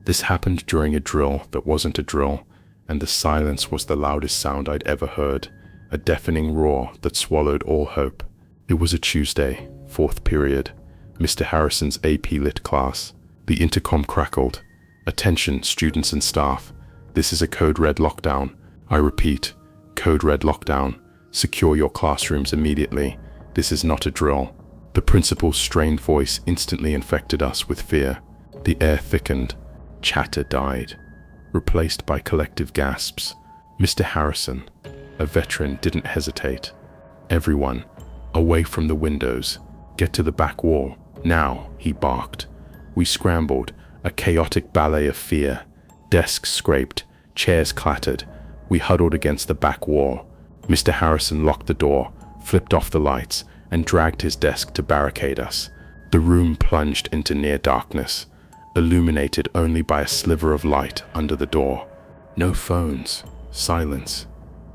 This happened during a drill that wasn't a drill, and the silence was the loudest sound I'd ever heard, a deafening roar that swallowed all hope. It was a Tuesday, 4th period, Mr. Harrison's AP Lit class. The intercom crackled. "Attention, students and staff. This is a code red lockdown. I repeat, code red lockdown. Secure your classrooms immediately. This is not a drill." The principal's strained voice instantly infected us with fear. The air thickened. Chatter died, replaced by collective gasps. Mr. Harrison, a veteran, didn't hesitate. "Everyone, away from the windows. Get to the back wall, now," he barked. We scrambled, a chaotic ballet of fear. Desks scraped, chairs clattered. We huddled against the back wall. Mr. Harrison locked the door, flipped off the lights, and dragged his desk to barricade us. The room plunged into near darkness, illuminated only by a sliver of light under the door. "No phones. Silence.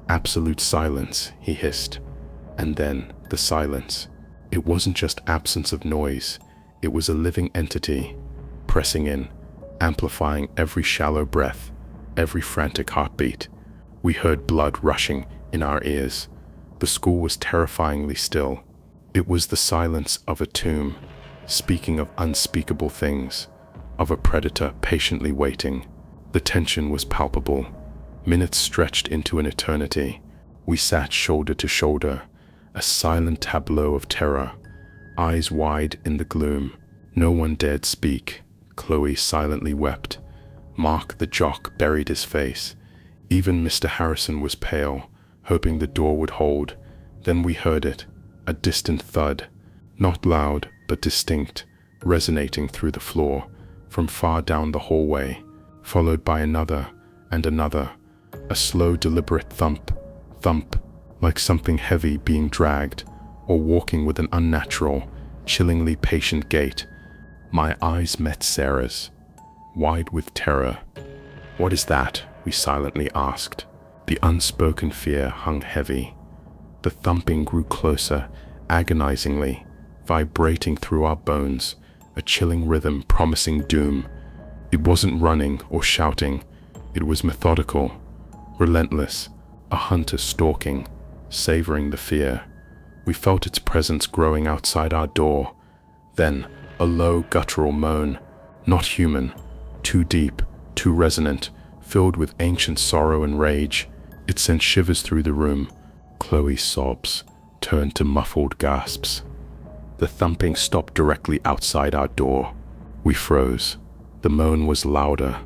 Absolute silence," he hissed. And then the silence. It wasn't just absence of noise. It was a living entity, pressing in, amplifying every shallow breath, every frantic heartbeat. We heard blood rushing in our ears. The school was terrifyingly still. It was the silence of a tomb, speaking of unspeakable things, of a predator patiently waiting. The tension was palpable. Minutes stretched into an eternity. We sat shoulder to shoulder, a silent tableau of terror, eyes wide in the gloom. No one dared speak. Chloe silently wept. Mark the jock buried his face. Even Mr. Harrison was pale, hoping the door would hold. Then we heard it, a distant thud, not loud but distinct, resonating through the floor, from far down the hallway, followed by another and another, a slow, deliberate thump, thump, like something heavy being dragged, or walking with an unnatural, chillingly patient gait. My eyes met Sarah's, wide with terror. "What is that?" we silently asked. The unspoken fear hung heavy. The thumping grew closer, agonizingly, vibrating through our bones, a chilling rhythm promising doom. It wasn't running or shouting. It was methodical, relentless, a hunter stalking, savoring the fear. We felt its presence growing outside our door. Then, a low, guttural moan, not human, too deep, too resonant, filled with ancient sorrow and rage. It sent shivers through the room. Chloe's sobs turned to muffled gasps. The thumping stopped directly outside our door. We froze. The moan was louder,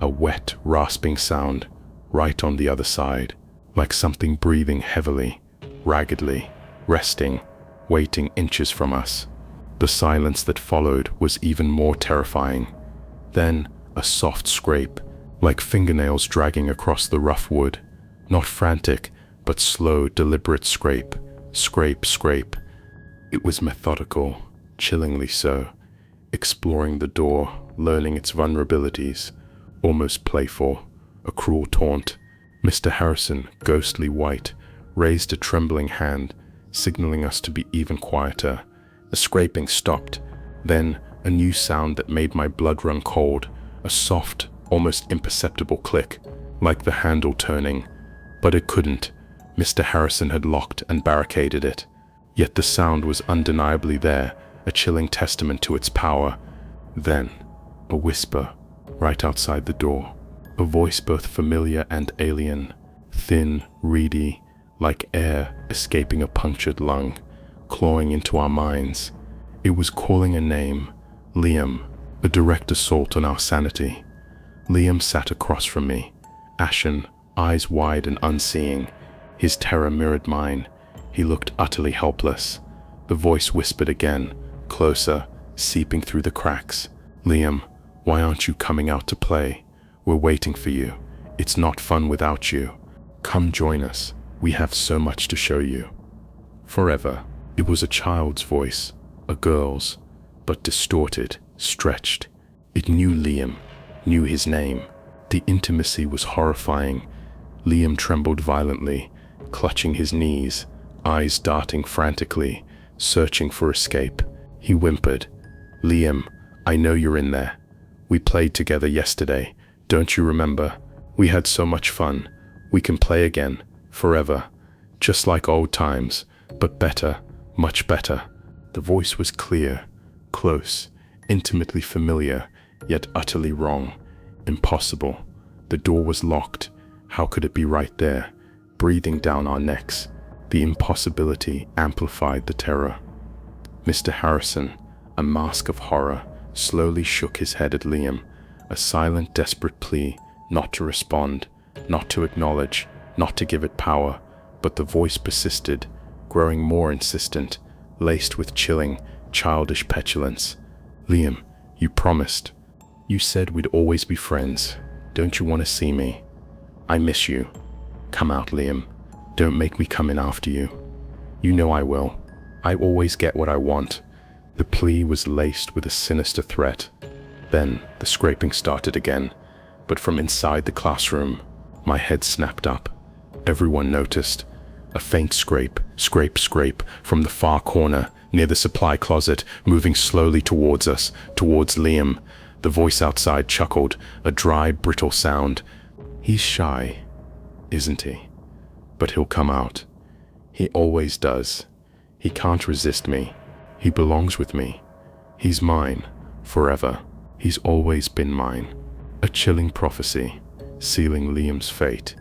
a wet, rasping sound, right on the other side, like something breathing heavily, raggedly, resting, waiting inches from us. The silence that followed was even more terrifying. Then, a soft scrape, like fingernails dragging across the rough wood. Not frantic, but slow, deliberate scrape, scrape, scrape. It was methodical, chillingly so, exploring the door, learning its vulnerabilities, almost playful, a cruel taunt. Mr. Harrison, ghostly white, raised a trembling hand, signaling us to be even quieter. The scraping stopped. Then, a new sound that made my blood run cold, a soft, almost imperceptible click, like the handle turning. But it couldn't. Mr. Harrison had locked and barricaded it. Yet the sound was undeniably there, a chilling testament to its power. Then, a whisper, right outside the door. A voice both familiar and alien, thin, reedy, like air escaping a punctured lung, clawing into our minds. It was calling a name, Liam, a direct assault on our sanity. Liam sat across from me, ashen, eyes wide and unseeing. His terror mirrored mine. He looked utterly helpless. The voice whispered again, closer, seeping through the cracks. "Liam, why aren't you coming out to play? We're waiting for you. It's not fun without you. Come join us. We have so much to show you." Forever. It was a child's voice, a girl's, but distorted, stretched. It knew Liam, knew his name. The intimacy was horrifying. Liam trembled violently, clutching his knees, eyes darting frantically, searching for escape. He whimpered, "Liam, I know you're in there. We played together yesterday. Don't you remember? We had so much fun. We can play again, forever. Just like old times, but better, much better. The voice was clear, close, intimately familiar, yet utterly wrong. Impossible. The door was locked. How could it be right there, breathing down our necks? The impossibility amplified the terror. Mr. Harrison, a mask of horror, slowly shook his head at Liam, a silent, desperate plea not to respond, not to acknowledge, not to give it power. But the voice persisted, growing more insistent, laced with chilling, childish petulance. Liam, you promised. You said we'd always be friends. Don't you want to see me? I miss you. Come out, Liam. Don't make me come in after you. You know I will. I always get what I want. The plea was laced with a sinister threat. Then the scraping started again, but from inside the classroom. My head snapped up. Everyone noticed. A faint scrape, scrape from the far corner near the supply closet, moving slowly towards us, towards Liam. The voice outside chuckled, a dry, brittle sound. He's shy, isn't he? But he'll come out. He always does. He can't resist me. He belongs with me. He's mine, forever. He's always been mine. A chilling prophecy, sealing Liam's fate.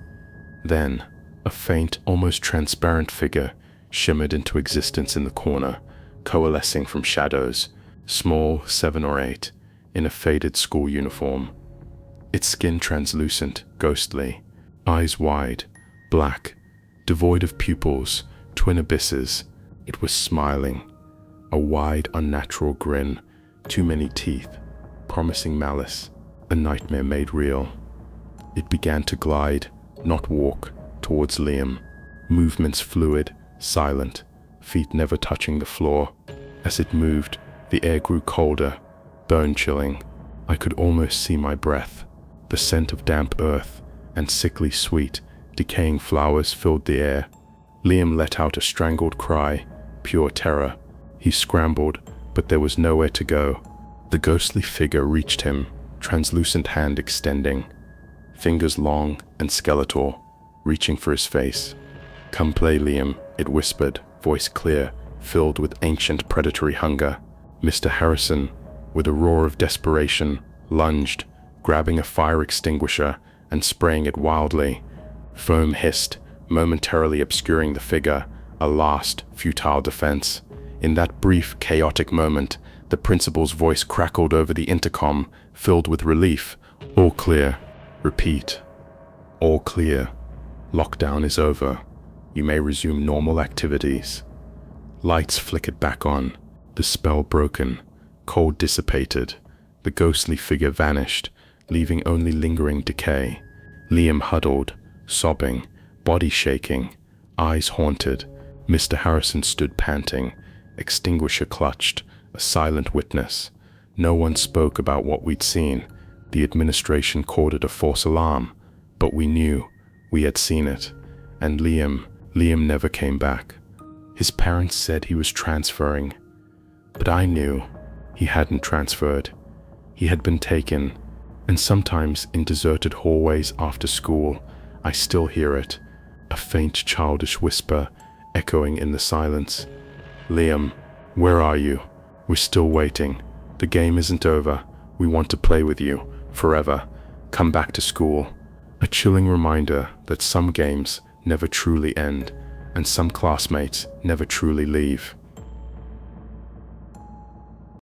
Then, a faint, almost transparent figure shimmered into existence in the corner, coalescing from shadows, small, 7 or 8, in a faded school uniform. Its skin translucent, ghostly, eyes wide, black, devoid of pupils, twin abysses. It was smiling, a wide, unnatural grin, too many teeth, promising malice, a nightmare made real. It began to glide, not walk, towards Liam, movements fluid, silent, feet never touching the floor. As it moved, the air grew colder, bone-chilling. I could almost see my breath. The scent of damp earth and sickly sweet, decaying flowers filled the air. Liam let out a strangled cry, pure terror. He scrambled, but there was nowhere to go. The ghostly figure reached him, translucent hand extending, fingers long and skeletal, reaching for his face. "Come play, Liam," it whispered, voice clear, filled with ancient predatory hunger. Mr. Harrison, with a roar of desperation, lunged, grabbing a fire extinguisher and spraying it wildly. Foam hissed, momentarily obscuring the figure, a last, futile defense. In that brief, chaotic moment, the principal's voice crackled over the intercom, filled with relief. "All clear. Repeat. All clear. Lockdown is over. You may resume normal activities." Lights flickered back on, the spell broken, cold dissipated. The ghostly figure vanished, leaving only lingering decay. Liam huddled, sobbing, body shaking, eyes haunted. Mr. Harrison stood panting, extinguisher clutched, a silent witness. No one spoke about what we'd seen. The administration called it a false alarm, but we knew. We had seen it. And Liam never came back. His parents said he was transferring, but I knew he hadn't transferred. He had been taken, and sometimes in deserted hallways after school, I still hear it, a faint childish whisper echoing in the silence. "Liam, where are you? We're still waiting. The game isn't over. We want to play with you, forever. Come back to school." A chilling reminder that some games never truly end, and some classmates never truly leave.